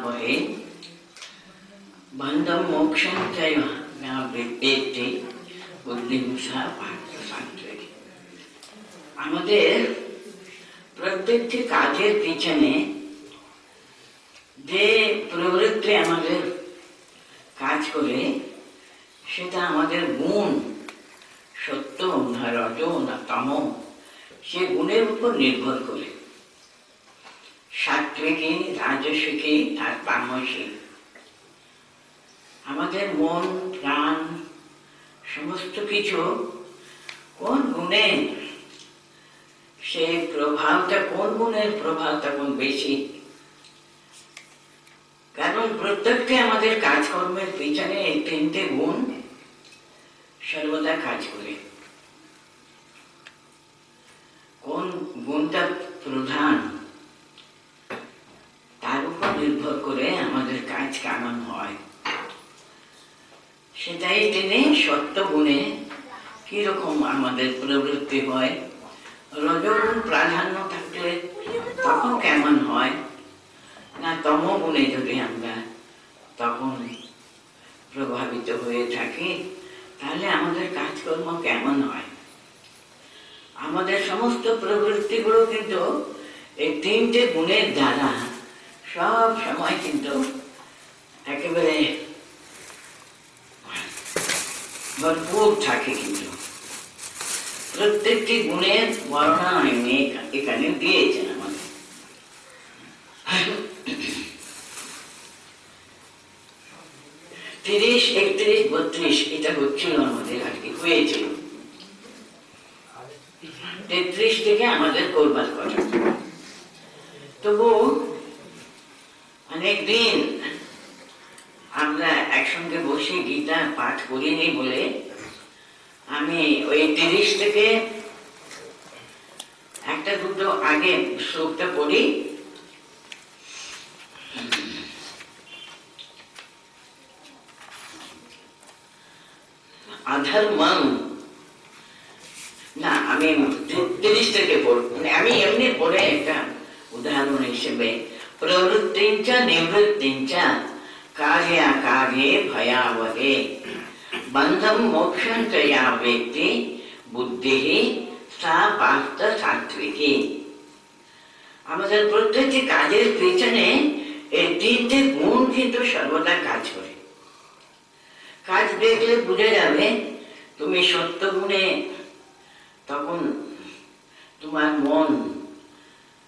वहे बंधम मोक्षं चैव न विद्येति बुद्धिं सा पार्थ सात्विकी। আমাদের প্রত্যেকটি কাজের পিছনে যে প্রবৃত্তি আমাদের কাজ করে সেটা আমাদের গুণ, সত্য না রজ না তম, সে গুণের উপর নির্ভর করে। সাত্বিকী, রাজসিকী আর তামসিক। আমাদের মন, প্রাণ, সমস্ত কিছু কোন গুণে, সে প্রভাবটা কোন গুণের প্রভাবটা কোন বেশি। কারণ প্রত্যেকটি আমাদের কাজকর্মের পিছনে এই তিনটে গুণ সর্বদা কাজ করে। কোন গুণটা প্রধান তার উপর নির্ভর করে আমাদের কাজ কেমন হয়। সেটাই তিনি সত্য গুণে কিরকম আমাদের প্রবৃত্তি হয়, রজগুণ প্রাধান্য থাকলে তখন কেমন হয়, না তমগুণে যদি আমরা তখন প্রভাবিত হয়ে থাকি তাহলে আমাদের কাজকর্ম কেমন হয়। আমাদের সমস্ত প্রবৃত্তিগুলো কিন্তু এই তিনটে গুণের দ্বারা সব সময় কিন্তু একেবারে ভরপুর থাকে। কিন্তু প্রত্যেকটি গুণের বর্ণনা এখানে দিয়েছেন আমাদের। 30, 31, 32 এটা হচ্ছিল আমাদের আর কি, হয়েছিল 33 থেকে আমাদের করবার কথা। তবু অনেকদিন আমরা একসঙ্গে বসে গীতা পাঠ করিনি বলে আমি ওই 30 থেকে একটা দুটো আগে শ্লোকটা পড়ি। अधर्मं ना আমি 30 থেকে পড়ব, আমি এমনি পড়ে একটা উদাহরণ হিসেবে প্রবৃত্তিঞ্চ নিবৃত্তিঞ্চ कार्याकार्ये भयावहे बंधं मोक्षं च या वेत्ति बुद्धिः सा पार्थ सात्विकी। আমাদের প্রত্যেকটি কাজের পিছনে এই তিনটে গুণ কিন্তু সর্বদা কাজ করে। কাজ দেখলে বুঝে যাবে তুমি সত্য গুণে, তখন তোমার মন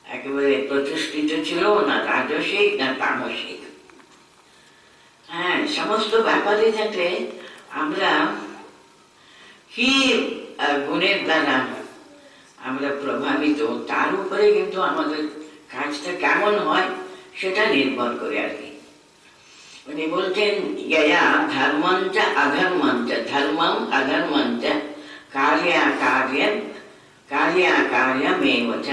একেবারে প্রতিষ্ঠিত ছিল, না রাজসিক না তামসিক। হ্যাঁ, সমস্ত ব্যাপারে যাতে আমরা কি গুণের দ্বারা আমরা প্রভাবিত তার উপরে কিন্তু আমাদের কাজটা কেমন হয় সেটা নির্ভর করে আর কি। উনি বলছেন ইয়া ধর্মঞ্চ অধর্মঞ্চ ধর্মম অধর্মঞ্চ कार्याकार्यमेव च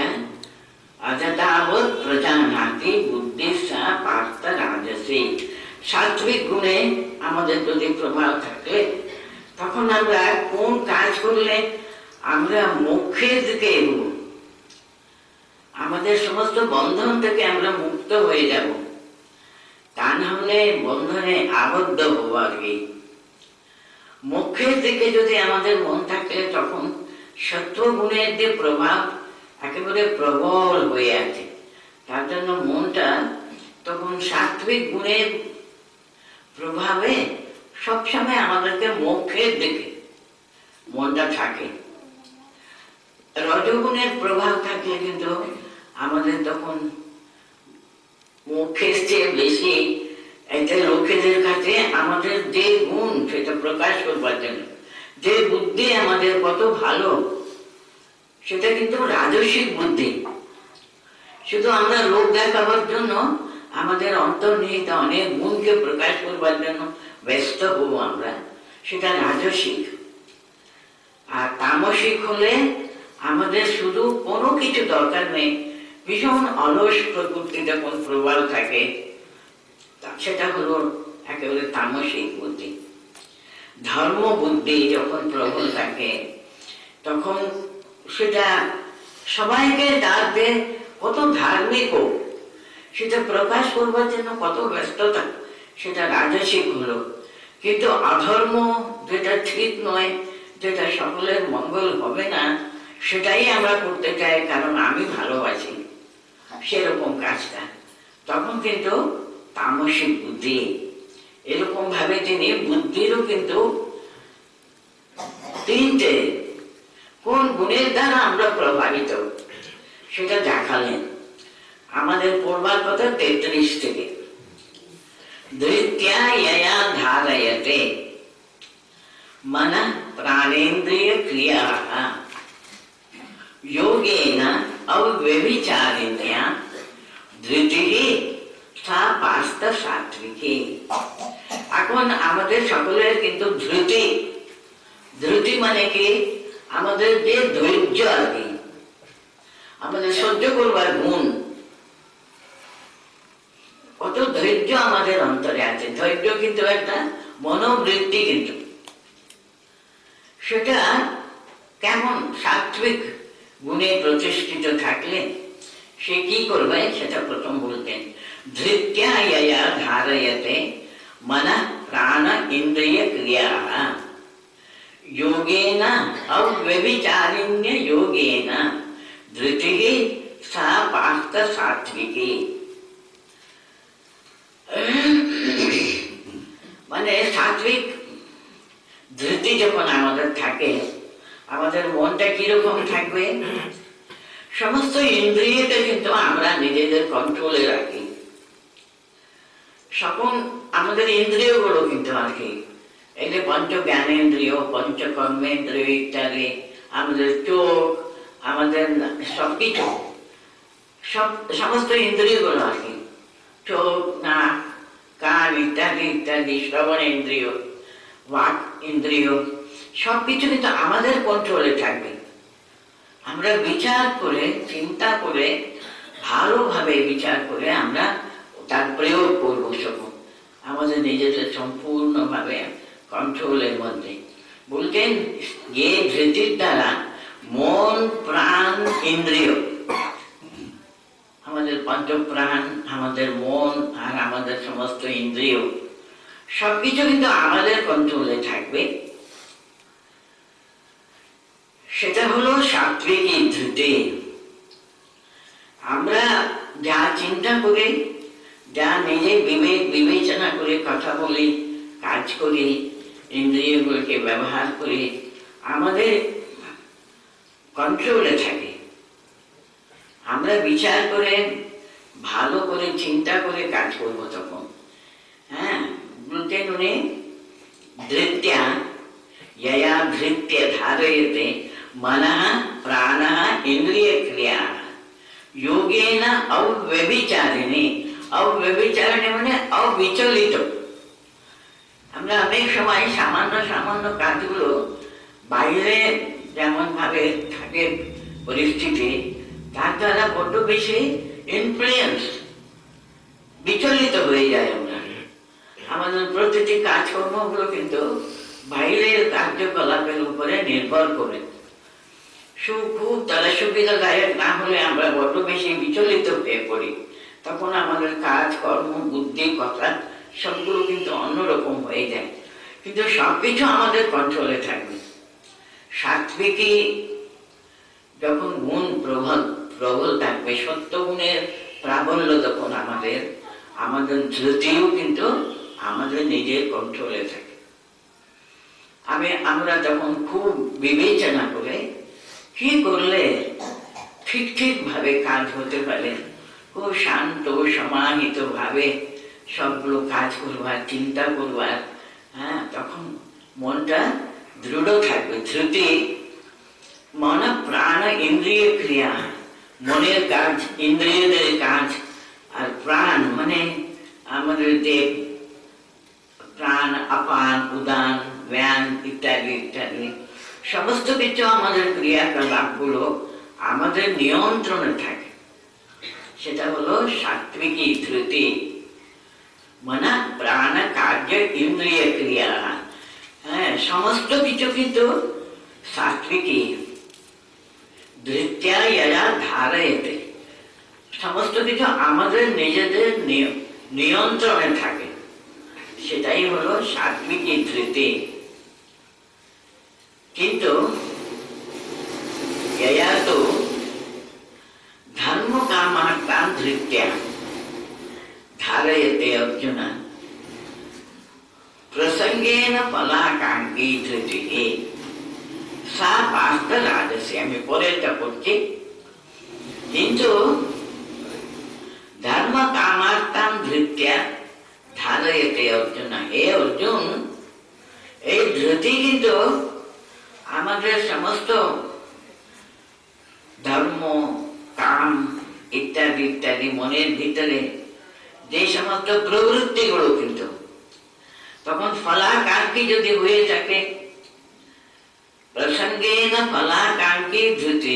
अजतावत् प्रजानाति बुद्धि सा पार्थ राजसी। সাত্বিক গুণে আমাদের যদি প্রভাব থাকে তখন আমরা কোন কাজ করলে আমরা মোক্ষের দিকে এগোবো, আমাদের সমস্ত বন্ধন থেকে আমরা মুক্ত হয়ে যাব। তা না হলে বন্ধনে আবদ্ধ হবো আর কি। মোক্ষের দিকে যদি আমাদের মন থাকে তখন সত্য গুণের যে প্রভাব একেবারে প্রবল হয়ে আছে, তার জন্য মনটা তখন সাত্বিক গুণের প্রভাবে সবসময় আমাদেরকে মোক্ষের দিকে মনটা থাকে। রজগুণের প্রভাব থাকলে কিন্তু আমাদের তখন মোক্ষের চেয়ে বেশি একটা লোকেদের কাছে আমাদের যে গুণ সেটা প্রকাশ করবার জন্য যে বুদ্ধি আমাদের কত ভালো, সেটা কিন্তু রাজসিক বুদ্ধি। শুধু আমরা লোক দেখাবার জন্য আমাদের অন্তর্নিহিত অনেক গুণকে প্রকাশ করবার জন্য ব্যস্ত হব আমরা, সেটা রাজসিক। আর তামসিক হলে আমাদের শুধু কোনো কিছু দরকার নেই, ভীষণ অলস প্রকৃতি যখন প্রবল থাকে সেটা হলো একেবারে তামসিক বুদ্ধি। ধর্ম বুদ্ধি যখন প্রবল থাকে তখন সেটা সবাইকে ডাকবে কত ধার্মিক হোক, সেটা প্রকাশ করবার জন্য কত ব্যস্ততা, সেটা রাজসিক হলো। কিন্তু অধর্ম যেটা ঠিক নয়, যেটা সকলের মঙ্গল হবে না, সেটাই আমরা করতে চাই, কারণ আমি ভালোবাসি সেরকম কাজটা। তখন কিন্তু তামসিক বুদ্ধি। এরকম ভাবে তিনি বুদ্ধিরও কিন্তু তিনটে কোন গুণের দ্বারা আমরা প্রভাবিত সেটা দেখালেন। আমাদের পড়বার কথা 33 থেকে। ধৃত্যা ইয়া ধারয়তে মনঃ প্রাণেন্দ্রিয় ক্রিয়াঃ যোগেন অব্যভিচারিণ্যা ধৃতিঃ সা পার্থ সাত্বিকী। এখন আমাদের সকলের কিন্তু ধৃতি, ধৃতি মানে কি? আমাদের যে ধৈর্য আর কি, আমাদের সহ্য করবার গুণ, কত ধৈর্য আমাদের অন্তরে আছে। ধৈর্য কিন্তু একটা মনোবৃত্তি, কিন্তু সেটা কেমন সাত্বিক গুণে প্রতিষ্ঠিত থাকলে সে কি করবে সেটা প্রথম বলতেন। ধৃত্যা ইয়া ধারয়তে মনঃ প্রাণ ইন্দ্রিয় ক্রিয়াঃ योगेन अव्यभिचारिण्य योगेन धृतिः सा पार्थ सात्विकी। মানে সাত্বিক ধৃতি যখন আমাদের থাকে, আমাদের মনটা কিরকম থাকবে? সমস্ত ইন্দ্রিয়কে কিন্তু আমরা নিজেদের কন্ট্রোলে রাখি। সকল আমাদের ইন্দ্রিয়গুলো কিন্তু আর কি, এই যে পঞ্চ জ্ঞানেন্দ্রিয়, পঞ্চ কর্মেন্দ্রিয় ইত্যাদি, আমাদের চোখ, আমাদের সবকিছু, সমস্ত ইন্দ্রিয়গুলো আর কি, চোখ, নাক, কান ইত্যাদি ইত্যাদি, শ্রবণেন্দ্রিয়, বাক ইন্দ্রিয়, সবকিছু কিন্তু আমাদের কন্ট্রোলে থাকবে। আমরা বিচার করে, চিন্তা করে, ভালোভাবে বিচার করে আমরা তার প্রয়োগ করবো, সব আমাদের নিজেদের সম্পূর্ণভাবে কন্ট্রোলের মধ্যে। বলতেন যে ধৃতির দ্বারা মন, প্রাণ, ইন্দ্রিয়, আমাদের পঞ্চপ্রাণ, আমাদের মন আর আমাদের সমস্ত ইন্দ্রিয় সবকিছু কিন্তু আমাদের কন্ট্রোলে থাকবে। সেটা হলো সাত্বিকী ধৃতি। আমরা যা চিন্তা করে, যা নিজে বিবেক বিবেচনা করে কথা বলি, কাজ করি, ইন্দ্রিয়গুলোকে ব্যবহার করে আমাদের কন্ট্রোলে থাকে। আমরা বিচার করে, ভালো করে চিন্তা করে কাজ করব তখন। হ্যাঁ, বলতেন উনি ধৃত্যা ইয়া ধৃত্য ধারয়তে মনঃ প্রাণঃ ইন্দ্রিয় ক্রিয়া যোগেন অব্যভিচারিণী। অব্যভিচারিণী মানে অবিচলিত। আমরা অনেক সময় সামান্য সামান্য কাজগুলো বাইরে যেমন ভাবে থাকে পরিস্থিতি, তার দ্বারা বড্ড বেশি ইনফ্লুয়েন্স, বিচলিত হয়ে যায় আমরা। আমাদের প্রতিটি কাজকর্মগুলো কিন্তু বাইরের কার্যকলাপের উপরে নির্ভর করে। খুব তারা সুবিধাদায়ক না হলে আমরা বড্ড বেশি বিচলিত হয়ে পড়ি। তখন আমাদের কাজ, কর্ম, বুদ্ধি, কথা সবগুলো কিন্তু অন্যরকম হয়ে যায়। কিন্তু সবকিছু আমাদের কন্ট্রোলে থাকবে। সাত্বিকী যখন গুণ প্রবল থাকবে, সত্য গুণের প্রাবল্য তখন আমাদের ধৃতিও কিন্তু আমাদের নিজের কন্ট্রোলে থাকে। আমরা তখন খুব বিবেচনা করে কি করলে ঠিক ঠিক ভাবে কাজ হতে পারে, খুব শান্ত সমাহিত ভাবে সবগুলো কাজ করবার, চিন্তা করবার, হ্যাঁ, তখন মনটা দৃঢ় থাকবে। ধৃতি মন প্রাণ ইন্দ্রিয় ক্রিয়া, মনের কাজ, ইন্দ্রিয়দের কাজ, আর প্রাণ মানে আমাদের দেহ, প্রাণ, আপান, উদান, ব্যান ইত্যাদি ইত্যাদি সমস্ত কিছু আমাদের ক্রিয়াকলাপগুলো আমাদের নিয়ন্ত্রণে থাকে। সেটা হলো সাত্বিকী ধৃতি। মন প্রাণ কার্য ইন্দ্রিয় ক্রিয়া, হ্যাঁ, সমস্ত কিছু কিন্তু সাত্বিকী। ধৃত্যা ইয়া ধারয়তে, সমস্ত কিছু আমাদের নিজেদের নিয়ন্ত্রণে থাকে, সেটাই হলো সাত্বিক ধৃতি। কিন্তু তো ধর্ম কামার্থান ধৃত্যা ধারয়তে অর্জুন প্রসঙ্গেন ফলাকাঙ্ক্ষী ধৃতি সা পাস্ত রাজসী। আমি পরেরটা পড়ছি। কিন্তু ধর্ম কামার্থান ধৃত্যা ধারয়তে অর্জুন, হে অর্জুন, এই ধৃতি কিন্তু আমাদের সমস্ত ধর্ম, কাম ইত্যাদি ইত্যাদি মনের ভিতরে যে সমস্ত প্রবৃত্তিগুলো কিন্তু তখন ফলাকাঙ্ক্ষী যদি হয়ে থাকে, প্রসঙ্গেন ফলাকাঙ্ক্ষী ধৃতি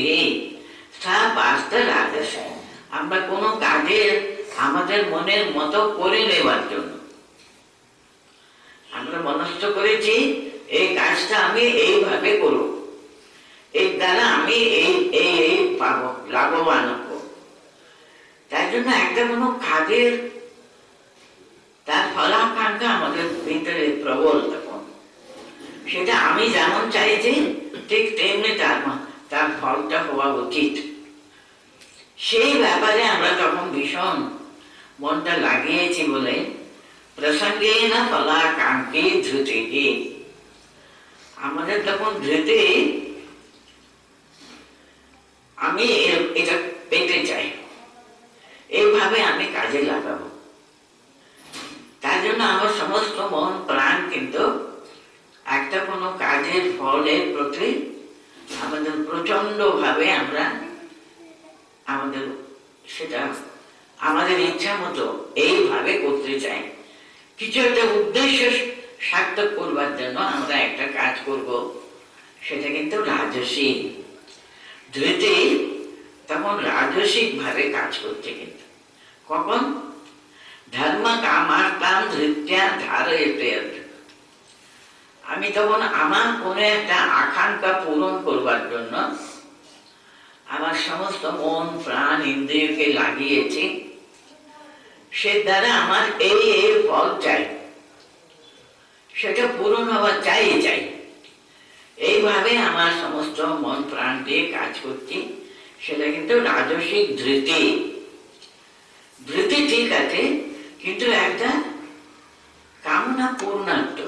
সা পাস্ত রাজসী, আমরা কোনো কাজের আমাদের মনের মতো করে নেবার জন্য আমরা মনস্থ করেছি এই কাজটা আমি এইভাবে করব, এর দ্বারা আমি এই এই এই পাবো, লাভবান হবো। তাই জন্য একটা কোনো কাজের তার ফলাকাঙ্ক্ষা আমাদের ভিতরে প্রবল তখন, সেটা আমি যেমন চাইছি ঠিক তেমনি তার ফলটা হওয়া উচিত। সেই ব্যাপারে আমরা তখন ভীষণ মনটা লাগিয়েছি বলে প্রসঙ্গে না ফলাকাঙ্ক্ষী ধৃতি, আমাদের তখন ধৃতি আমি এটা পেতে চাই, এইভাবে আমি কাজে লাগাবো। তার জন্য আমার সমস্ত মন প্রাণ কিন্তু একটা কোনো কাজের ফলের প্রতি আমাদের প্রচন্ড ভাবে আমরা আমাদের সেটা আমাদের ইচ্ছা মতো এইভাবে করতে চাই। কিছু একটা উদ্দেশ্য সার্থক করবার জন্য আমরা একটা কাজ করব, সেটা কিন্তু রাজসিক ধৃতি। তখন রাজসিক ভাবে কাজ করছে, কিন্তু কখন ধর্ম কামার্থান ধৃত্যা ধারয়তে অর্জুন, আমি তখন আমার কোনো একটা আকাঙ্ক্ষা পূরণ করবার জন্য আমার সমস্ত মন প্রাণ ইন্দ্রিয়কে লাগিয়েছি, সে দ্বারা আমার এই এই ফল চাই, সেটা পূরণ হওয়া চাই। এইভাবে আমার সমস্ত মন প্রাণ দিয়ে কাজ করছি, সেটা কিন্তু রাজসিক ধৃতি। ধৃতি ঠিক আছে, কিন্তু একটা কামনা পূর্ণার্থ,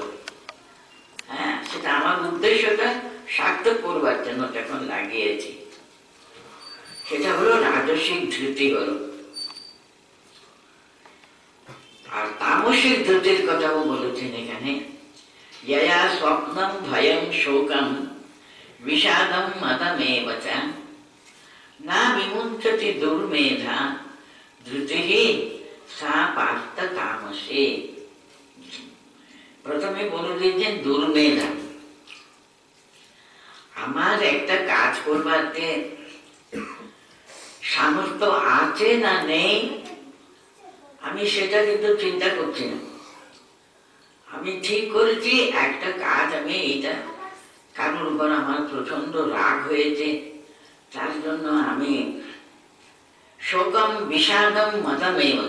হ্যাঁ, সেটা আমার উদ্দেশ্যটা সার্থক করবার জন্য যখন লাগিয়েছি, সেটা হলো রাজসিক ধৃতি হলো। আর তামসিক ধৃতির কথাও বলেছেন এখানে, यया स्वप्नं भयं शोकं विषादं मदमेव च न विमुञ्चति दुर्मेधा धृतिः सा पार्थ तामसी। প্রথমে বলে দিয়েছেন দুর্মেধা, আমার একটা কাজ করবার যে সামর্থ্য আছে না নেই আমি সেটা কিন্তু চিন্তা করছি না। আমি ঠিক করেছি একটা কাজ, আমি এটা কারোর উপর আমার প্রচন্ড রাগ হয়েছে, তার জন্য আমি শোকম বিষাদম মদমেব,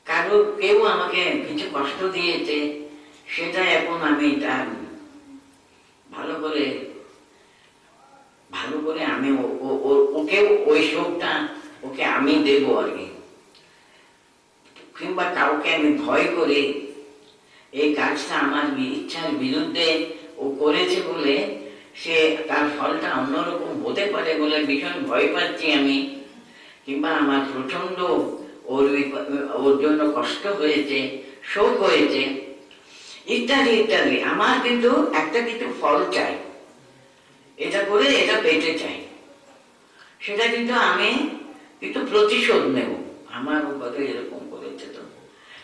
কারো কেউ আমাকে কিছু কষ্ট দিয়েছে, সেটা এখন আমি তার ভালো করে আমি ওকে ওই শোকটা ওকে আমি দেবো আর কি, কিংবা কাউকে আমি ভয় করে এই কাজটা আমার ইচ্ছার বিরুদ্ধে ও করেছে বলে সে তার ফলটা অন্যরকম হতে পারে বলে ভীষণ ভয় পাচ্ছি আমি, কিংবা আমার প্রচন্ড ওর জন্য কষ্ট হয়েছে, শোক হয়েছে, ইত্যাদি ইত্যাদি। আমার কিন্তু একটা কিছু ফল চাই, এটা করে এটা পেতে চাই, সেটা কিন্তু আমি কিন্তু প্রতিশোধ নেব, আমার উপরে এরকম করেছে, তো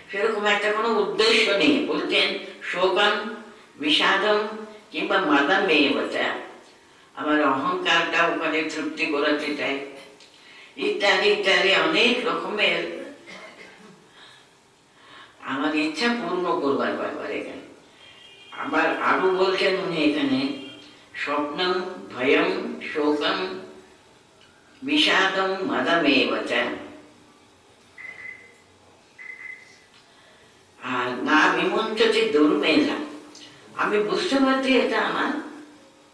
সেরকম একটা কোনো উদ্দেশ্য নেই। বলছেন শোকম বিষাদম কিংবা মদমেব চ, আমার অহংকারটা ওখানে তৃপ্তি করাতে চাই, ইত্যাদি ইত্যাদি অনেক রকমের আমার ইচ্ছা পূর্ণ করবার ব্যাপার এখানে। আবার আরো বলছেন উনি এখানে স্বপ্নম ভয়ম শোকম বিষাদম মদমেব চ। আর না বিমুঞ্চতি দুর্মেধা, আমি বুঝতে পারছি এটা আমার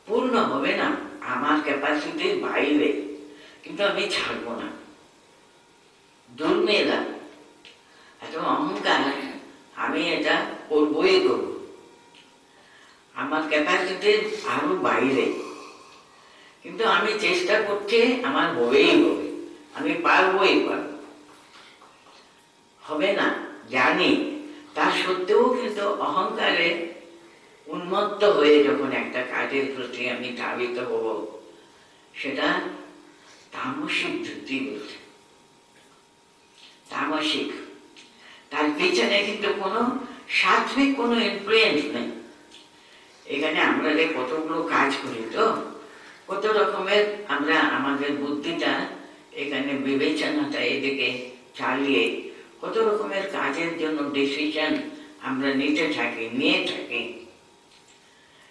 পূর্ণ হবে না, আমার ক্যাপাসিটির বাইরে, কিন্তু আমি ছাড়বো না। দুর্মেধা, এত অহংকার, আমি এটা করবই করব, আমার ক্যাপাসিটির আরো বাইরে, কিন্তু আমি চেষ্টা করছি, আমার হবেই হবে, আমি পারবই পারব। হবে না জানি, তা সত্ত্বেও কিন্তু অহংকারে উন্মত্ত হয়ে যখন একটা কাজের প্রতি আমি ধাবিত হব, সেটা তামসিক ধৃতি বলছে। তামসিক, তার পিছনে কিন্তু কোনো সাত্বিক কোনো ইনফ্লুয়েন্স নেই। এখানে আমরা যে কতগুলো কাজ করি, তো কত রকমের আমরা আমাদের বুদ্ধিটা এখানে বিবেচনাটা এদিকে চালিয়ে কত রকমের কাজের জন্য ডিসিশন আমরা নিয়ে থাকি।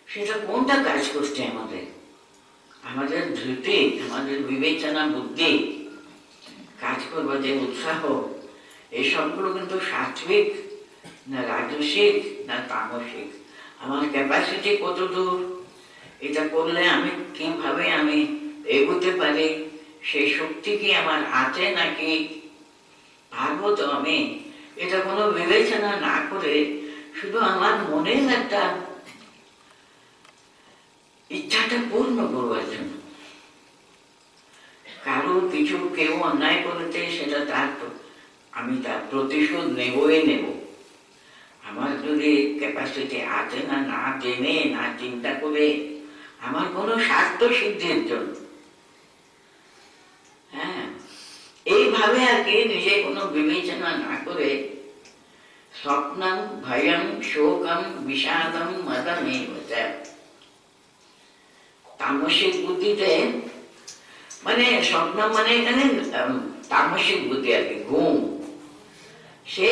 সেটা কোনটা কাজ করছে আমাদের? আমাদের ধৃতি, আমাদের বিবেচনা, বুদ্ধি কাজ করবো, যে উৎসাহ, এই সবগুলো কিন্তু সাত্বিক না রাজসিক না তামসিক। আমার ক্যাপাসিটি কত দূর, এটা করলে আমি কিভাবে আমি এগোতে পারি, সেই শক্তি কি আমার আছে নাকি পারবো তো আমি, এটা কোনো বিবেচনা না করে শুধু আমার মনের একটা ইচ্ছাটা পূর্ণ করবার জন্য। কারো কিছু কেউ অন্যায় করেছে, সেটা আমি তার প্রতিশোধ নেবই নেব। আমার যদি ক্যাপাসিটি আছে না, না জেনে না চিন্তা করে, আমার কোনো স্বার্থ সিদ্ধির জন্য, হ্যাঁ, এইভাবে আর কি নিজে কোনো বিবেচনা না করে স্বপ্নম ভয়ম শোকম বিষাদম মদমেব চ। তামসিক বুদ্ধিতে মানে স্বপ্ন মানে এখানে তামসিক বুদ্ধি আর কি, ঘুম। সে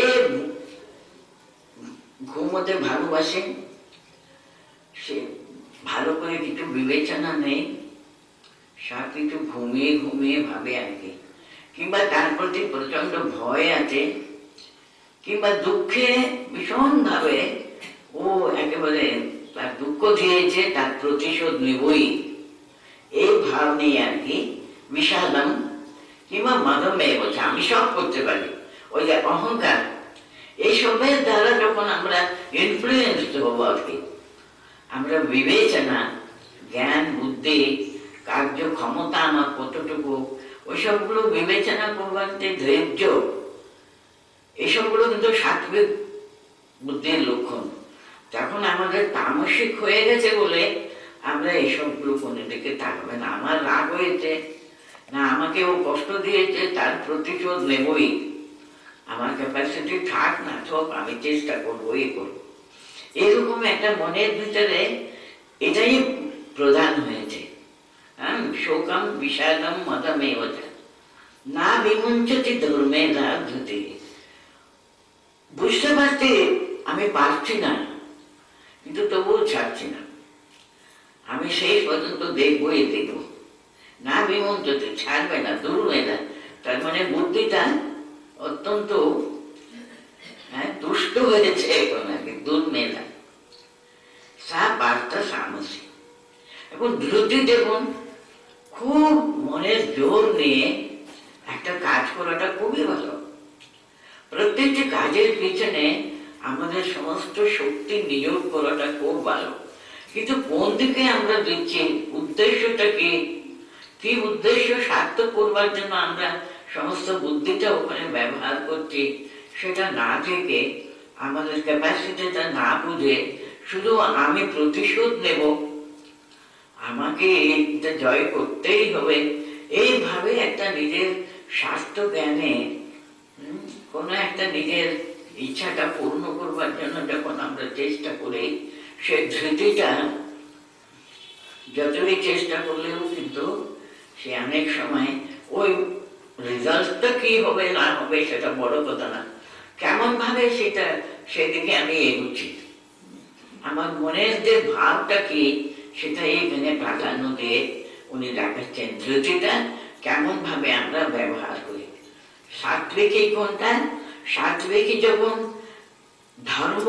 ঘুমোতে ভালোবাসে, সে ভালো করে কিছু বিবেচনা নেই, সব কিছু ঘুমিয়ে ঘুমিয়ে ভাবে আর কি, কিংবা তার প্রতি প্রচন্ড ভয় আছে, কিংবা দুঃখে ভীষণ ভাবে ও একেবারে তার দুঃখ দিয়েছে, তার প্রতিশোধ নেবই, এই ভাব নেই আর কি। বিষাদম কিংবা মদমে বলছে আমি সব করতে পারি, ওই যে অহংকার, এইসবের দ্বারা যখন আমরা ইনফ্লুয়েন্স হবো আর কি, আমরা বিবেচনা, জ্ঞান, বুদ্ধি, কার্য ক্ষমতা আমার কতটুকু, ওইসবগুলো বিবেচনা করবার যে ধৈর্য, এসবগুলো কিন্তু সাত্বিক বুদ্ধির লক্ষণ। তখন আমাদের তামসিক হয়ে গেছে বলে আমরা এইসবগুলো কোনো দিকে থাকবে না। আমার রাগ হয়েছে না, আমাকে ও কষ্ট দিয়েছে, তার প্রতিশোধ নেবই, আমার ক্যাপাসিটি থাক না থাক, আমি চেষ্টা করবোই করবো, এরকম একটা মনের ভিতরে এটাই প্রধান হয়েছে। শোকম বিষাদম মদমেব চ না বিমুঞ্চতি দুর্মেধা ধৃতি। বুঝতে পারছি আমি পারছি না, কিন্তু তবুও ছাড়ছি না, আমি শেষ পর্যন্ত দেখবই দেখব। না বিমুঞ্চতি, ছাড়বে না, দুর্মেধা, তার মানে বুদ্ধিটা অত্যন্ত দুষ্ট হয়েছে এখন আর কি, দুর্মেধা। সা বার্তা সামসী। এখন ধৃতি দেখুন, খুব মনের জোর নিয়ে একটা কাজ করাটা খুবই ভালো। প্রত্যেকটি কাজের পিছনে আমাদের সমস্ত শক্তি নিয়োগ করাটা খুব ভালো, কিন্তু কোন দিকে আমরা দিচ্ছি, উদ্দেশ্যটা কি, কি উদ্দেশ্য সার্থক করবার জন্য আমরা সমস্ত বুদ্ধিটা ওখানে ব্যবহার করছি, সেটা না থেকে, আমাদের ক্যাপাসিটিটা না বুঝে শুধু আমি প্রতিশোধ নেব, আমাকে এটা জয় করতেই হবে, এইভাবে একটা নিজের স্বার্থ জ্ঞানে কোনো একটা নিজের ইচ্ছাটা পূর্ণ করবার জন্য যখন আমরা চেষ্টা করি, সে ধৃতিটা যতই চেষ্টা করলেও কিন্তু সে অনেক সময় ওই রেজাল্টটা কি হবে না হবে সেটা বড় কথা না, কেমন ভাবে সেটা সেদিকে আমি এগুচ্ছি, আমার মনের যে ভাবটা কি সেটাই এখানে প্রাধান্য দিয়ে উনি দেখাচ্ছেন। ধৃতিটা কেমন ভাবে আমরা ব্যবহার করি। সাত্বিকী কোনটা? সাত্বিকী যখন ধর্ম,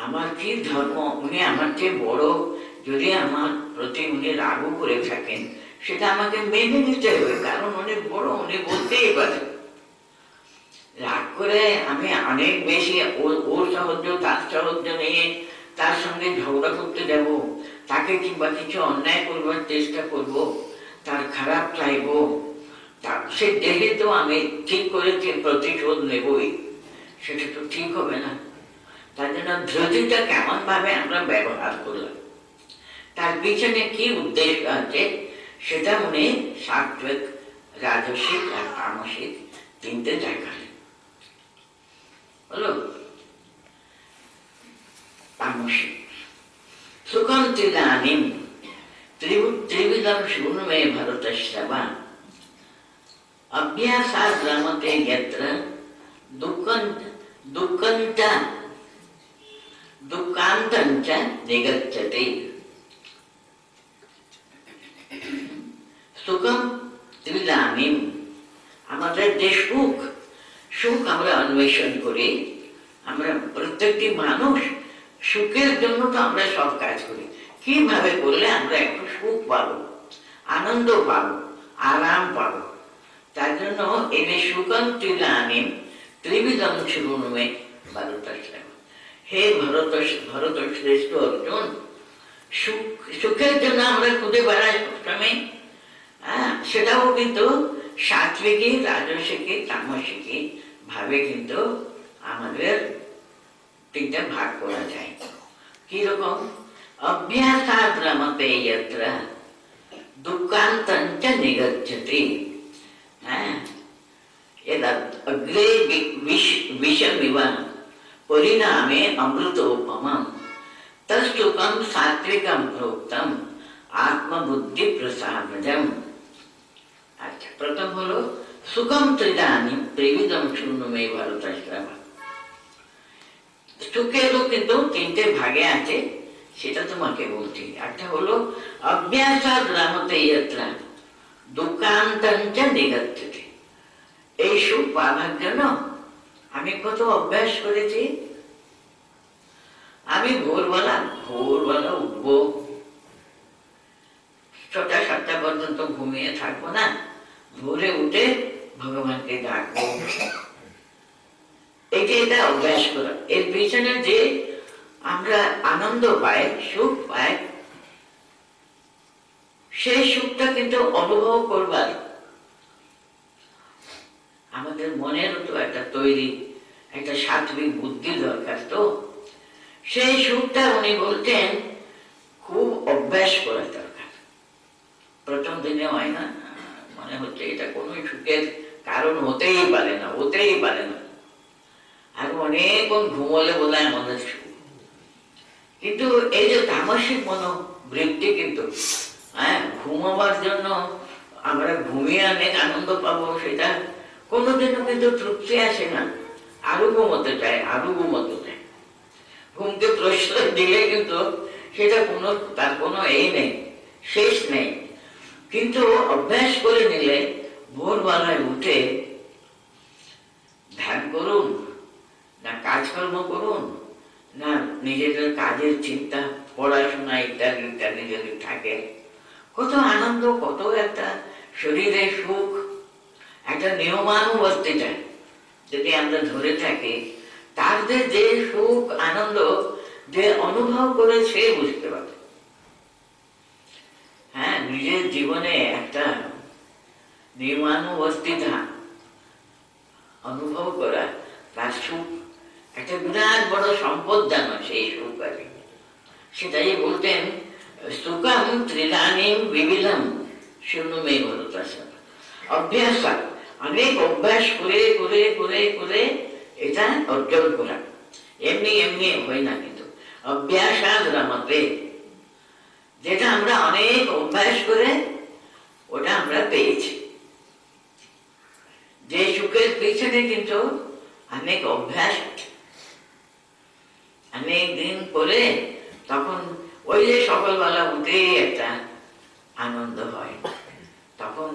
আমার কি ধর্ম, উনি আমার চেয়ে বড়, যদি আমার প্রতি উনি রাগও করে থাকেন সেটা আমাকে মেনে নিতে হবে, কারণ অনেক বড়, উনি বলতেই পারেন। রাগ করে আমি অনেক বেশি ওর সাহায্য তার সাহায্য নিয়ে তার সঙ্গে ঝগড়া করতে যাব, তাকে কিংবা কিছু অন্যায় করবার চেষ্টা করব, তার খারাপ চাইব, সে যেহেতু আমি ঠিক করেছি প্রতিশোধ নেবই, সেটা তো ঠিক হবে না। তার জন্য ধৈর্যটা কেমন ভাবে আমরা ব্যবহার করলাম, তার পিছনে কি উদ্দেশ্য আছে, সেটা উনি সাত্বিক, রাজসিক আর তামসিক তিনটে দেখালেন। বলো তামসিক সুখম ত্রিদানীম ত্রিবিধম শূন্যমে ভরতশ্রবা अभ्यासात् रमते यत्र दुःखान्तञ्च निगच्छति। সুখম ত্রিদানীম, আমাদের যে সুখ, সুখ আমরা অন্বেষণ করি, আমরা প্রত্যেকটি মানুষ সুখের জন্য তো আমরা সব কাজ করি। কিভাবে করলে আমরা একটু সুখ পাবো, আনন্দ পাবো, আরাম পাবো, তার জন্য এনে সুখম ত্রিদানীম ত্রিবিধম শৃণুমে ভরতশ্রবা। হে ভরত শ্রেষ্ঠ অর্জুন, সুখের জন্য আমরা খুঁজে বেড়াই সবসময়, সেটাও কিন্তু সাত্বিকী, রাজসিকী, তামসিকী ভাবে কিন্তু আমাদের তিনটা ভাগ করা যায়। কিরকম? অভ্যাসাৎ রমতে যত্র দুঃখান্তঞ্চ নিগচ্ছতি। अग्रे विषमिव परिणामे अमृतोपमं तत्सुखं सात्विकं प्रोक्तम आत्मबुद्धि प्रसादजम। अच्छा, प्रथम हलो सुखम त्रिदानीम त्रिविधम शून्यमे भरतश्रवा। সুখেরও কিন্তু তিনটে ভাগে আছে, সেটা তোমাকে বলছি। একটা হলো অভ্যাসাৎ রমতে যত্র দুঃখান্তঞ্চ নিগচ্ছতি। এই সুখ পাওয়ার জন্য আমি কত অভ্যাস করেছি। আমি ভোরবেলা উঠবো, 6টা-7টা পর্যন্ত ঘুমিয়ে থাকবো না, ভোরে উঠে ভগবানকে ডাকবো, এটা অভ্যাস করা। এর পিছনে যে আমরা আনন্দ পাই, সুখ পাই, সেই সুখটা কিন্তু অনুভব করবার আমাদের মনেরও তো একটা তৈরি, একটা সাত্বিক বুদ্ধি দরকার। তো সেই সুখটা উনি বলতেন খুব অভ্যাস করা দরকার। প্রথম দিনে হয় না, মনে হচ্ছে এটা কোনো সুখের কারণ হতেই পারে না, হতেই পারে না, আর অনেকক্ষণ ঘুমলে বলে আমাদের সুখ। কিন্তু এই যে তামসিক মনোবৃত্তি, কিন্তু ঘুমাবার জন্য আমরা ঘুমিয়ে অনেক আনন্দ পাবো, সেটা কোনোদিনও কিন্তু তৃপ্তি আসে না, আরো ঘুমোতে চায়, আরো ঘুমোতে চায়। ঘুমকে প্রশ্রয় দিলে কিন্তু সেটা তার কোনো নেই, শেষ নেই। কিন্তু অভ্যাস করে নিলে ভোরবেলায় উঠে ধ্যান করুন, না কাজকর্ম করুন, না নিজেদের কাজের চিন্তা, পড়াশোনা ইত্যাদি ইত্যাদি যদি থাকে, কত আনন্দ, কত একটা শরীরে সুখ, একটা নিয়মানুবর্তিতা যদি আমরা ধরে থাকি, তার যে সুখ আনন্দ যে অনুভব করে সে বুঝতে পারে। নিজের জীবনে একটা নিয়মানুবর্তিতা অনুভব করা, তার সুখ একটা বিরাট বড় সম্পদ জানো, সেই সুখ আছে। সেটাই বলতেন সুখম ত্রিদানীম বিবিধম শূন্যমে ভরতশ্রবা। অভ্যাস, অনেক অভ্যাস করে করে করে করে এটা অর্জন করা, এমনি এমনি হয় না। কিন্তু অভ্যাসাৎ রমতে, যেটা আমরা অনেক অভ্যাস করে ওটা আমরা পেয়েছি। যে সুখের পিছনে কিন্তু অনেক অভ্যাস, অনেক দিন করে, তখন ওই যে সকালবেলা উঠে একটা আনন্দ হয়, তখন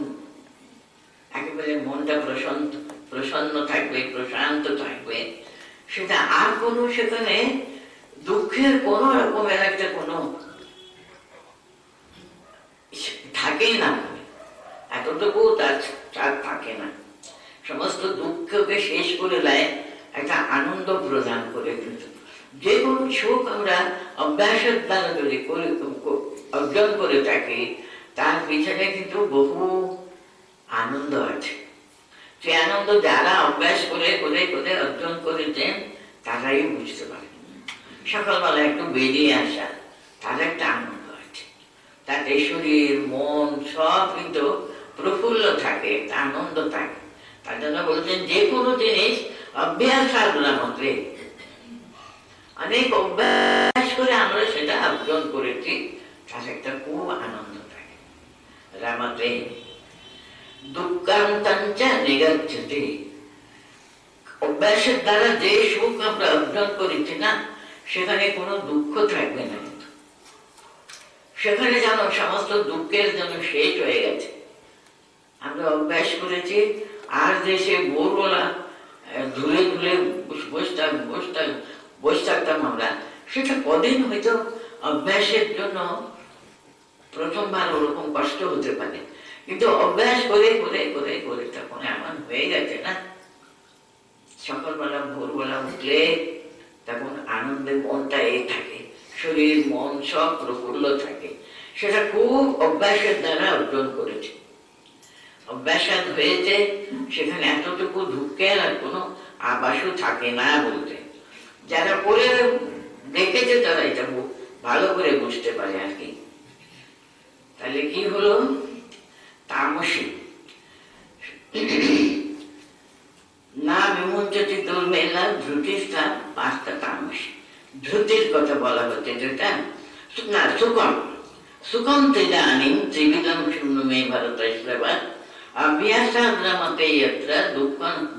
একেবারে মনটা প্রসন্ন থাকবে, প্রশান্ত থাকবে। সেটা আর কোনো সেখানে দুঃখের কোনো রকমের একটা কোনো থাকেই না, এতটুকু তার থাকে না। সমস্ত দুঃখকে শেষ করে দেয়, একটা আনন্দ প্রদান করে। কিন্তু যে কোনো সুখ আমরা অভ্যাসের দ্বারা যদি অর্জন করে থাকি, তার পিছনে কিন্তু বহু আনন্দ আছে। সে আনন্দ যারা অভ্যাস করে করে করে অর্জন করেছেন তারাই বুঝতে পারে। সকালবেলা একটু বেরিয়ে আসা, তার একটা আনন্দ আছে, তাতে শরীর মন সব কিন্তু প্রফুল্ল থাকে, আনন্দ থাকে। তার জন্য বলছেন যে কোনো জিনিস অভ্যাস সাধনা মতে, অনেক অভ্যাস করে আমরা সেটা অর্জন করেছি, তার একটা খুব আনন্দ থাকে। রামাতে দুঃখান্তঞ্চ নিগচ্ছতে, অভ্যাসের দ্বারা যে সুখ আমরা অর্জন করেছি না, সেখানে কোনো দুঃখ থাকবে না। সেখানে যেন সমস্ত দুঃখের জন্য শেষ হয়ে গেছে। আমরা অভ্যাস করেছি, আর যে সে ভোরবেলা ধুলে ধুলে বসে থাকতাম আমরা, সেটা কদিন হয়তো অভ্যাসের জন্য প্রথমবার ওরকম কষ্ট হতে পারে, কিন্তু অভ্যাস করে করে করে করে তখন এমন হয়ে গেছে না, সকালবেলা ভোরবেলা উঠলে তখন আনন্দে মনটা থাকে, শরীর মন সব প্রফুল্ল থাকে। সেটা খুব অভ্যাসের দ্বারা অর্জন করেছে, অভ্যাস হয়েছে, সেখানে এতটুকু দুঃখের আর কোনো আভাসও থাকে না বলতে। যারা করে দেখেছে তারা এটা ভালো করে বুঝতে পারে আর কি। তাহলে কি হলো, তামসী না বিমুঞ্চতি দুর্মেলা ধ্রুতিষ্ঠা পাঁচটা তামসী। ধ্রুতির কথা বলা হচ্ছে, যেটা না সুখম সুখম ত্রিদানীম ত্রিবিধম শূন্যমে ভারত শ্রবা অভ্যাসাদ্রমতে যত্র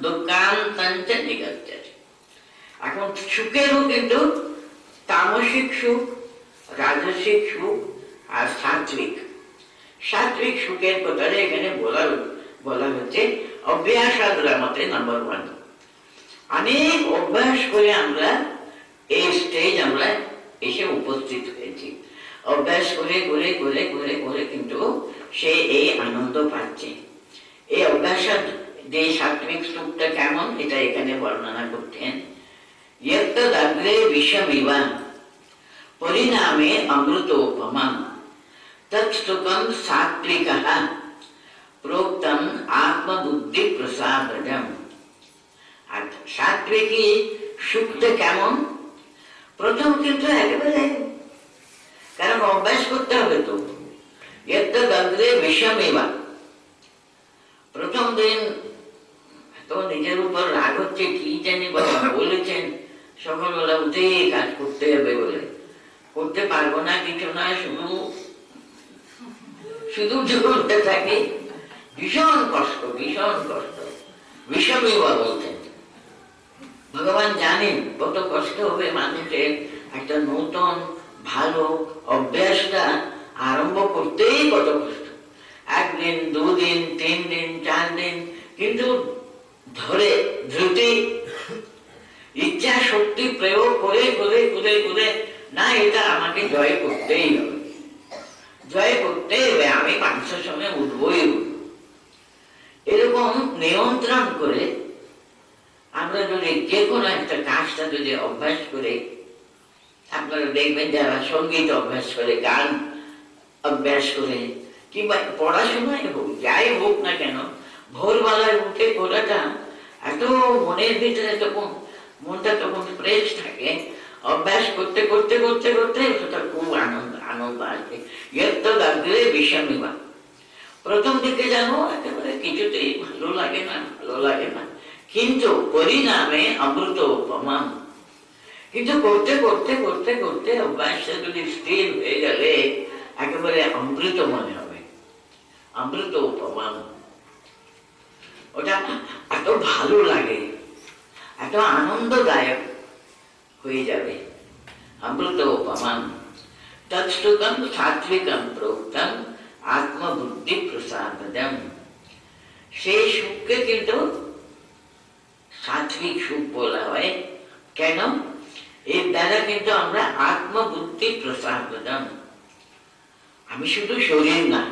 দুঃখান্তঞ্চ নিগচ্ছতে। এখন সুখেরও কিন্তু তামসিক সুখ, রাজসিক সুখ আর সাত্বিক। সাত্বিক সুখের কথা এখানে বলা হচ্ছে অভ্যাসাদ্রমতে নাম্বার 1। অনেক অভ্যাস করে আমরা এই স্টেজ আমরা এসে উপস্থিত হয়েছি। অভ্যাস করে করে করে করে করে কিন্তু সে এই আনন্দ পাচ্ছে। এই অভ্যাসের যে সাত্বিক সুখটা কেমন, এটা এখানে বর্ণনা করতেন। यत्तदग्रे विषमिव परिणामे अमृतोपमम् तत्सुखं सात्विकः प्रोक्तम आत्मबुद्धि प्रसादजम्। আর সাত্বিকী সুখটা কেমন, প্রথম কিন্তু একেবারে, কারণ অভ্যাস করতে হবে তো। यत्तदग्रे विषमिव, প্রথম দিন তো নিজের উপর রাগ হচ্ছে, কি জানি বাবা বলেছেন, সকালবেলা উঠে কাজ করতে হবে বলে করতে পারবো না, কিছু না, শুধু শুধু চলতে থাকে, ভীষণ কষ্ট, ভীষণ কষ্ট। বিষমিবা বলতেন, ভগবান জানেন কত কষ্ট হবে মানুষের একটা নতুন ভালো অভ্যাসটা আরম্ভ করতেই কত কষ্ট। 1 দিন 2 দিন 3 দিন 4 দিন, কিন্তু ধরে ধৃতি ইচ্ছা শক্তি প্রয়োগ করে করে করে করে না, এটা আমাকে জয় করতেই হবে, জয় করতে হবে, আমি 500 সময় উঠবই উঠব। এরকম নিয়ন্ত্রণ করে আমরা যদি যে কোনো একটা কাজটা যদি অভ্যাস করে, আপনারা দেখবেন যারা সঙ্গীত অভ্যাস করে, গান অভ্যাস করে, কিংবা পড়াশোনায় হোক, যাই হোক না কেন, ভোরবেলায় উঠে করাটা এত মনের ভিতরে তখন মনটা তখন ফ্রেশ থাকে। অভ্যাস করতে করতে করতে করতে সেটা খুব আনন্দ আসবে। यत्तदग्रे विषमिव, প্রথম দিকে জানো একেবারে কিছুতেই ভালো লাগে না, কিন্তু পরিণামে অমৃতোপমম। কিন্তু করতে করতে করতে করতে অভ্যাসটা যদি স্থির হয়ে গেলে একেবারে অমৃত মনে হবে, অমৃতোপমম। ওটা এত ভালো লাগে, এত আনন্দদায়ক হয়ে যাবে, অমৃতোপমম। তৎসুখম সাত্বিকম প্রোক্তম আত্মবুদ্ধি প্রসাদম। সেই সুখকে কিন্তু সাত্বিক সুখ বলা হয়। কেন? এর দ্বারা কিন্তু আমরা আত্মবুদ্ধি প্রসাদম, আমি শুধু শরীর না,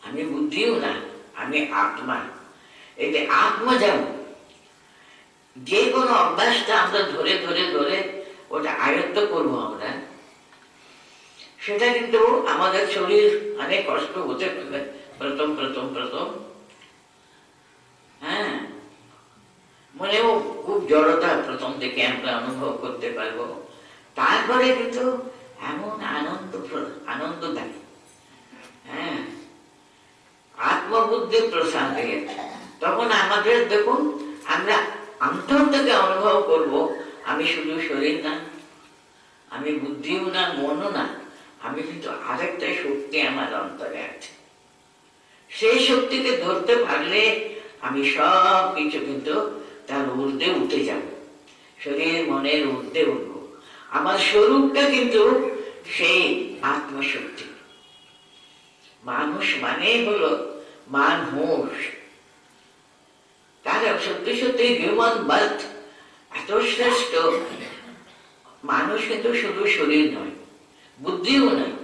আমি বুদ্ধিও না, আমি আত্মা। এই যে আত্মা যেমন যে কোনো অভ্যাসটা আমরা ধরে ধরে ধরে ওটা আয়ত্ত করবো আমরা, সেটা কিন্তু আমাদের শরীর অনেক কষ্ট হতে পারে প্রথম প্রথম প্রথম। হ্যাঁ, মনেও খুব জড়তা প্রথম থেকে আমরা অনুভব করতে পারবো। তারপরে কিন্তু এমন আনন্দ দেয়। হ্যাঁ, আত্মবুদ্ধি প্রসাদ হয়ে গেছে। তখন আমাদের দেখুন আমরা অন্তর থেকে অনুভব করব, আমি শুধু শরীর না, আমি বুদ্ধিও না, মনও না, আমি কিন্তু আরেকটা শক্তি আমার অন্তরে আছে। সেই শক্তিকে ধরতে পারলে আমি সব কিছু কিন্তু তার ঊর্ধ্বে উঠে যাব, শরীর মনের ঊর্ধ্বে উঠব। আমার স্বরূপটা কিন্তু সেই আত্মশক্তি। মানুষ মানে হলো মানুষ, কারণ সত্যি সত্যি হিউম্যান বার্থ এত শ্রেষ্ঠ। মানুষ কিন্তু শুধু শরীর নয়, বুদ্ধিও নয়,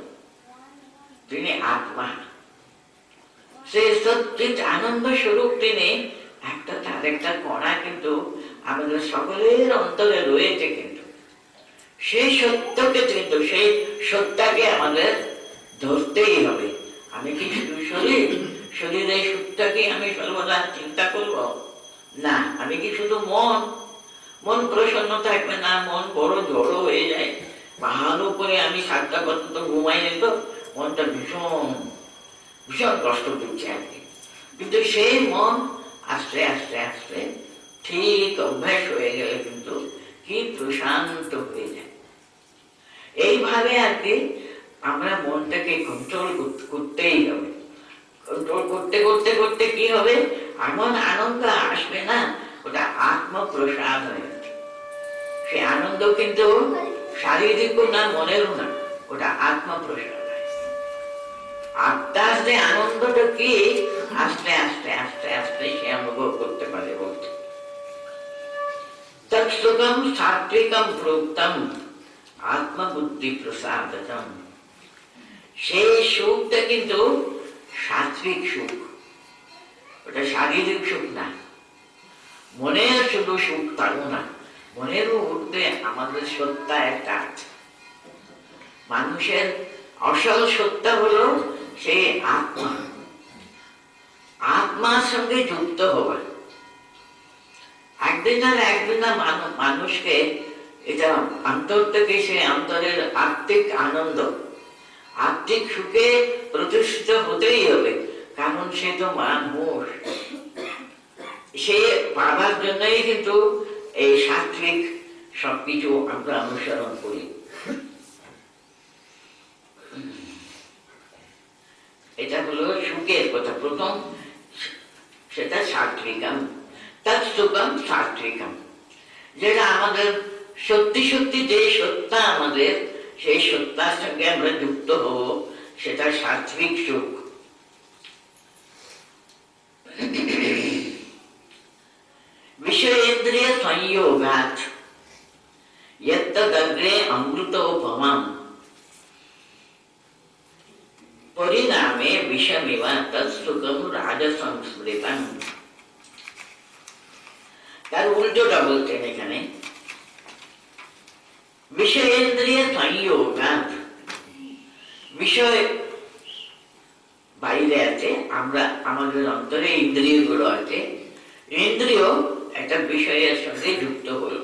তিনি আত্মা। সেই সত্যিক আনন্দ স্বরূপ তিনি একটা, তার একটা কণা কিন্তু আমাদের সকলের অন্তরে রয়েছে। কিন্তু সেই সত্যকে কিন্তু সেই সত্যাকে আমাদের ধরতেই হবে। আমি কি শুধু শরীর, শরীরের সুখটাকে আমি সর্বদা চিন্তা করব না। আমি কি শুধু মন, মন প্রসন্ন থাকবে না, মন বড় জড়ো হয়ে যায়। পাহাড় উপরে আমি 7টা পর্যন্ত ঘুমাই নিত, মনটা ভীষণ ভীষণ কষ্ট দিচ্ছে আর কি। কিন্তু সেই মন আস্তে আস্তে আস্তে ঠিক অভ্যাস হয়ে গেলে কিন্তু কি প্রশান্ত হয়ে যায়। এইভাবে আর কি আমরা মনটাকে কন্ট্রোল করতেই হবে। কন্ট্রোল করতে করতে করতে কি হবে, এমন আনন্দ আসবে না, ওটা আত্মপ্রসাদ হয়ে যাবে। সে আনন্দ কিন্তু শারীরিকও না, মনেরও না, ওটা আত্মপ্রসাদ। আত্মার যে আনন্দটা কি আস্তে আস্তে আস্তে আস্তে সে অনুভব করতে পারে। বলতে তৎসুখম সাত্বিকম প্রোক্তম আত্মবুদ্ধি প্রসাদম। সেই সুখটা কিন্তু সাত্বিক সুখ, ওটা শারীরিক সুখ না। মনের শুধু সুখ তাও না, মনেরও ঊর্ধ্বে আমাদের সত্তা একটা আছে। মানুষের আসল সত্তা হলো সেই আত্মা, আত্মার সঙ্গে যুক্ত হওয়া। একদিন আর একদিন মানুষকে এটা অন্তর থেকে সে অন্তরের আত্মিক আনন্দ, আত্মিক সুখে প্রতিষ্ঠিত হতেই হবে। কারণ সে তো মানুষ, সে পাবার জন্যই কিন্তু এই সাত্বিক সবকিছু আমরা অনুসরণ করি। এটা হলো সুখের কথা প্রথম, সেটা সাত্বিকম। তৎসুখম সাত্বিকম, যেটা আমাদের সত্যি সত্যি যে সত্তা আমাদের, সেই সত্তার সঙ্গে আমরা যুক্ত হব, সেটা সাত্বিক সুখ। বিষয়েন্দ্রিয় সংযোগাৎ यत्तदग्रे अमृतोपमं परिणामे विषमिव तत्सुखं राजसंस्मृतं। তার উল্টোটা বলতেন এখানে, বিষয়েন্দ্রিয় সংযোগাৎ, বিষয় বাইরে আছে, আমরা আমাদের অন্তরে ইন্দ্রিয়গুলো আছে, ইন্দ্রিয় একটা বিষয়ের সঙ্গে যুক্ত হলো।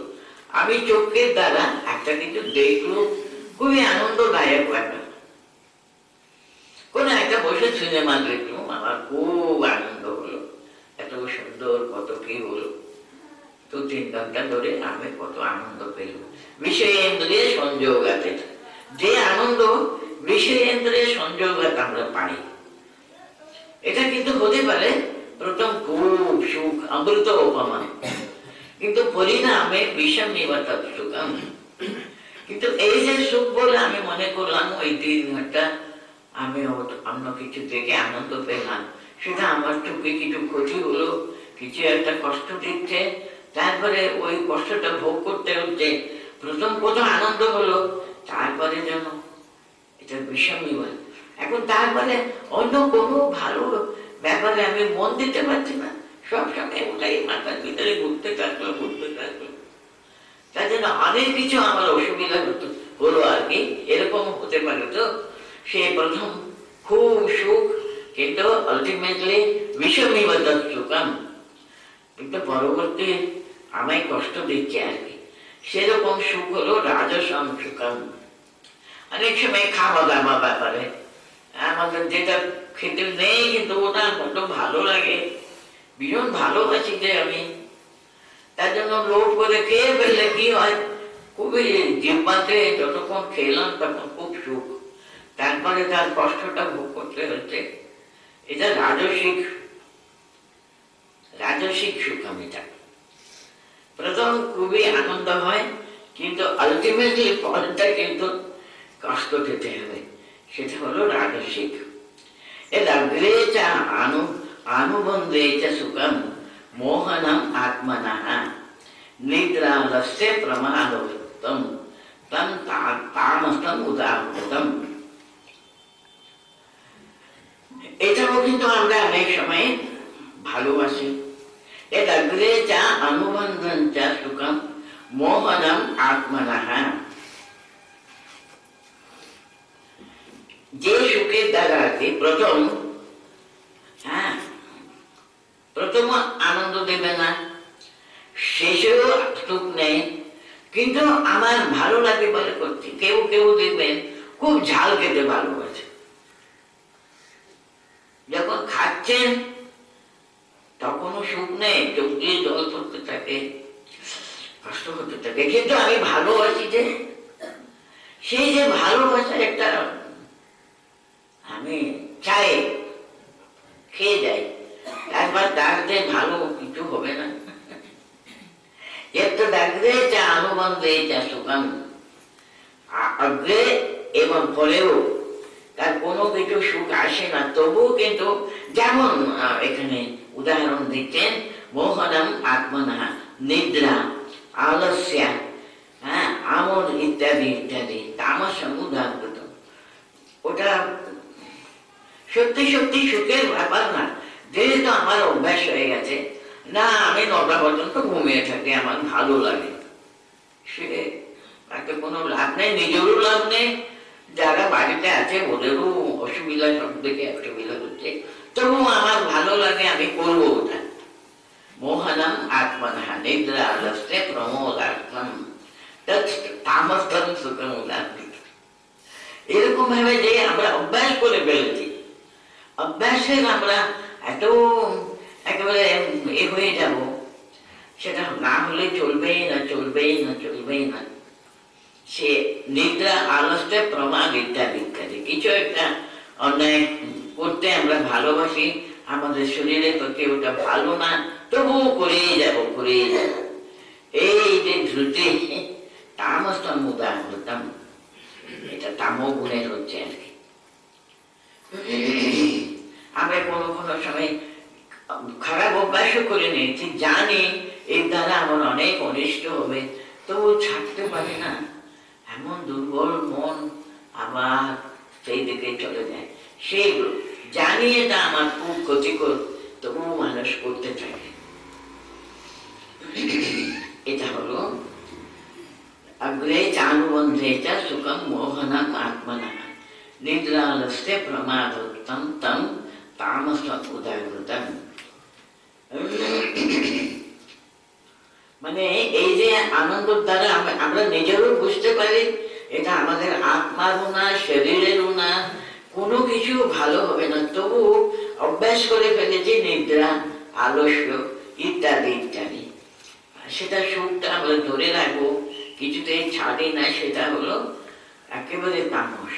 আমি চোখের দ্বারা একটা কিছু দেখলো, খুবই আনন্দদায়ক ব্যাপার। কোন একটা বসে সিনেমা দেখলাম, আমার খুব আনন্দ হলো, এত সুন্দর, কত কি হলো, 2-3 ঘন্টা ধরে আমি কত আনন্দ পেলাম। বিষয়েন্দ্রিয় সংযোগ আছে, যে আনন্দ বিষয়েন্দ্রিয় সংযোগাত আমরা পাই, এটা কিন্তু হতে পারে প্রথম খুব সুখ, অমৃত উপমা, কিন্তু পরিণামে বিষম নিবাতক সুখম। কিন্তু এই যে সুখ বলে আমি মনে করলাম ওই 3 ঘন্টা আমি অন্য কিছু দেখে আনন্দ পেলাম, সেটা আমার চোখে কিছু ক্ষতি হলো, কিছু একটা কষ্ট দিচ্ছে, তারপরে ওই কষ্টটা ভোগ করতে হচ্ছে। প্রথম আনন্দ হলো, তারপরে যেন এটা বিষমই হয়। এখন তারপরে অন্য কোনো ভালো ব্যাপারে আমি মন দিতে পারছি না, সবসময় ওটাই মাথার ভিতরে ঘুরতে থাকলো। তার জন্য অনেক কিছু আমার অসুবিধা হলো আর কি। এরকম হতে পারে তো, সে প্রথম খুব সুখ, কিন্তু আলটিমেটলি বিষমীবদ্ধ সুখম, কিন্তু পরবর্তী আমায় কষ্ট দিচ্ছে আর কি। সেরকম সুখ হলো রাজসম সুখম। অনেক সময় খাওয়া দাওয়া ব্যাপারে আমাদের যেটা খেতে নেই, কিন্তু ওটা বড্ড ভালো লাগে, ভীষণ ভালোবাসি যে আমি, তার জন্য লোভ করে খেয়ে ফেললে কি হয়, খুবই জিহ্বাতে যতক্ষণ খেলাম তখন খুব সুখ, তারপরে তার কষ্টটা ভোগ করতে হচ্ছে। এটা রাজসিক সুখম। এটা প্রথম খুবই আনন্দ হয়, কিন্তু আলটিমেটলি ফলটা কিন্তু কষ্ট পেতে হবে, সেটা হলো রাজসিক। এগ্রে চা আনুবন্ধে চ সুখম মোহনম আত্মনঃ নিদ্রালস্য প্রমাদোত্তম তম তামসম উদাহৃতম। এটাও কিন্তু আমরা অনেক সময় ভালোবাসি। এগ্রে চা অনুবন্ধন চ সুখম মোহনম আত্মনঃ, যে সুখের দ্বারা আর কি প্রথম আনন্দ দেবে না, শেষেও সুখ নেই, কিন্তু আমার ভালো লাগে বলে করছি। কেউ দেখবেন খুব ঝাল খেতে ভালোবাসে, যখন খাচ্ছেন তখনও সুখ নেই, চোখ দিয়ে জল পড়তে থাকে, কষ্ট হতে থাকে, কিন্তু আমি ভালোবাসি যে, সেই যে ভালোবাসার একটা আমি চাই, খেয়ে যাই, একবার তার যে ভালো কিছু হবে না। অনুবন্ধে যা সুখম, অগ্রে এবং ফলেও তার কোনো কিছু সুখ আসে না, তবুও কিন্তু যেমন এখানে উদাহরণ দিচ্ছেন, মোহনম আত্মনঃ, নিদ্রা, আলস্য, আমোদ ইত্যাদি তামসম উদাহৃত। ওটা সত্যি সুখের ব্যাপার না, যেহেতু আমার অভ্যাস হয়ে গেছে, না আমি 9টা পর্যন্ত ঘুমিয়ে থাকি, আমার ভালো লাগে, সে তাতে কোনো লাভ নেই, নিজেরও লাভ নেই, যারা বাড়িতে আছে ওদেরও অসুবিধা, সব থেকে অসুবিধা হচ্ছে, তবু আমার ভালো লাগে, আমি করবো ওটা। মোহনম আত্মনঃ নিদ্রা আলস্য প্রমোদার্থম তামসম সুখম উদাহৃত। এরকম ভাবে যে আমরা অভ্যাস করে ফেলেছি, অভ্যাসের আমরা এত একেবারে হয়ে যাব, সেটা না হলে চলবেই না। সে নিদ্রা, আলস্য, প্রমাদ ইত্যাদি কিছু একটা অন্যায় করতে আমরা ভালোবাসি, আমাদের শরীরের পক্ষে ওটা ভালো না, তবুও করেই যাব। এই যে ধৃতি, তামসম উদাহৃতম, এটা তামো গুণের হচ্ছে আর কি। আমরা কোনো সময় খারাপ অভ্যাসও করে নিয়েছি, জানি এর দ্বারা আমার অনেক অনিষ্ট হবে, তবু ছাড়তে পারি না, এমন দুর্বল মন আবার সেই দিকে চলে যায়। সেইগুলো জানি এটা আমার খুব ক্ষতিকর, তবুও মানুষ করতে থাকে। এটা হলো অগ্রে চানুবন্ধে চ সুখম মোহনম আত্মনঃ নিদ্রালস্য প্রমাদোত্তম তম তামসম উদাহৃতম। মানে এই যে আনন্দের দ্বারা আমরা নিজেরও বুঝতে পারি এটা আমাদের আত্মারও না, শরীরেরও না, কোনো কিছু ভালো হবে না, তবু অভ্যাস করে ফেলেছি নিদ্রা, আলস্য ইত্যাদি। সেটা সুখটা আমরা ধরে রাখবো, কিছুতেই ছাড়ি না, সেটা হলো একেবারে তামস।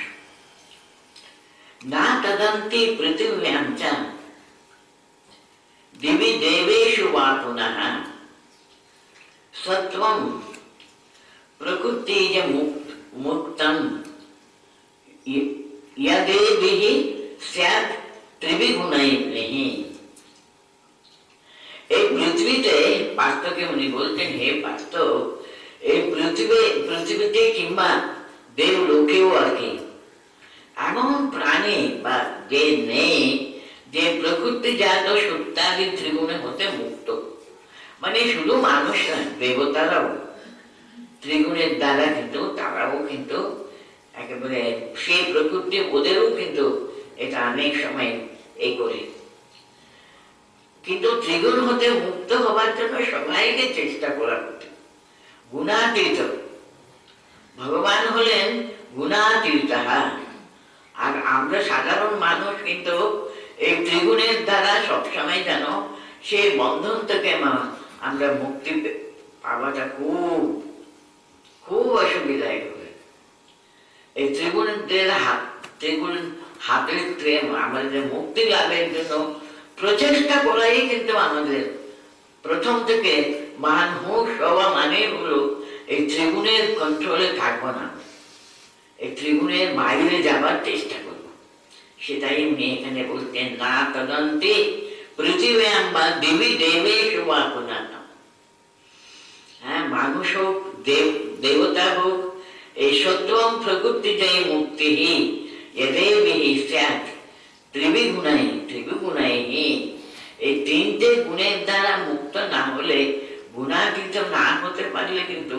না তদন্তি পৃথিব্যাম চ দিবি দেবেষু বা পুনঃ সত্ত্বম প্রকৃতি যে মুক্তম यदेभिः स्यात् त्रिविगुणैः। এই পৃথিবীতে পার্থকে উনি বলতেন, হে পার্থ, এই পৃথিবীতে কিংবা দেব লোকেও আর কি এমন প্রাণী বা যে নেই যে প্রকৃতিজাত সত্যাদি ত্রিগুণে হতে মুক্ত। মানে শুধু মানুষ না, দেবতারাও ত্রিগুণের দ্বারা কিন্তু তারাও কিন্তু একেবারে সেই প্রকৃতি ওদেরও কিন্তু এটা অনেক সময় এই করে। কিন্তু ত্রিগুণ হতে মুক্ত হবার জন্য সবাইকে চেষ্টা করা হতো। গুণাতীত ভগবান হলেন গুণাতীত, আর আমরা সাধারণ মানুষ কিন্তু এই ত্রিগুণের দ্বারা সবসময় যেন সেই বন্ধন থেকে আমরা মুক্তি পাওয়াটা খুব খুব অসুবিধায় হবে। এই ত্রিগুণের হাতের আমাদের মুক্তি লাভের জন্য প্রচেষ্টা করাই কিন্তু আমাদের প্রথম থেকে মহান হুঁশ হওয়া মানে হলো এই ত্রিগুণের কন্ট্রোলে থাকবো না, এই ত্রিগুণের বাইরে যাবার চেষ্টা করব। সেটাই উনি এখানে বলতেন, না তদন্তে পৃথিব্যাম বা দেবী দেবেষু বা পুনাতম। হ্যাঁ, মানুষ হোক, দেবতা হোক, এই সত্ত্বম প্রকৃতি যাই মুক্তি यदेभिः स्यात् त्रिविगुणैः। এই তিনটে গুণের দ্বারা মুক্ত না হলে, গুণাতীত না হতে পারলে কিন্তু